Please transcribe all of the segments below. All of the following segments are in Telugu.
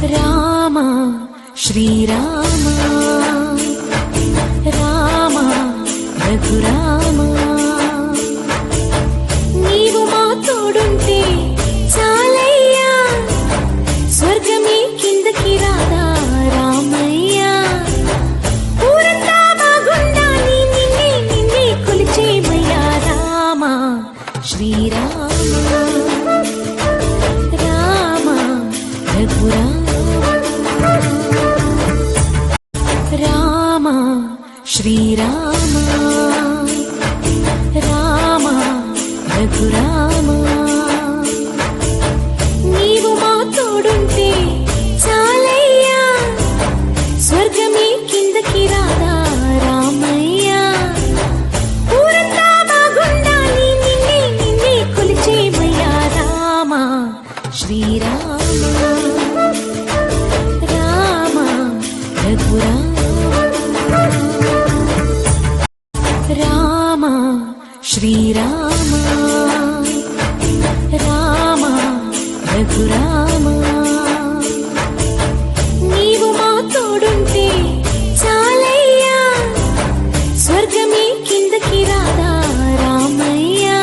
రామ శ్రీరామ రామ రఘురామ నీవు మా తోడుంటే చాలయ్యా స్వర్గమే కిందకి రాదా రామయ్యా ఊరంతా బాగుండాలి నిన్నే నిన్నే కొలిచేమయ్యా రామ శ్రీరామ రామ రఘురామ రామ శ్రీరామ రామ రఘురామ నీవు మా తోడుంటే చాలయ్యా స్వర్గమే కిందకి రాదా రామయ్యా ఊరంతా బాగుండాలి నిన్నే నిన్నే కొలిచేమయ్యా రామ శ్రీరామ రామ రఘురామ రామ శ్రీరామ రామ రఘురామ నీవు మా తోడుంటే చాలయ్యా స్వర్గమే కిందకి రాదా రామయ్యా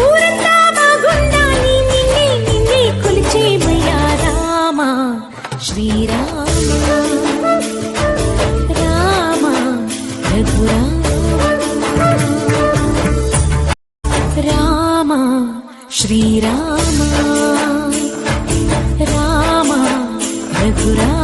ఊరంతా బాగుండాలి నిన్నే నిన్నే కొలిచేమయ్యా రామ శ్రీరామ రామ రఘురామ రామ శ్రీరామ రామ రఘురామ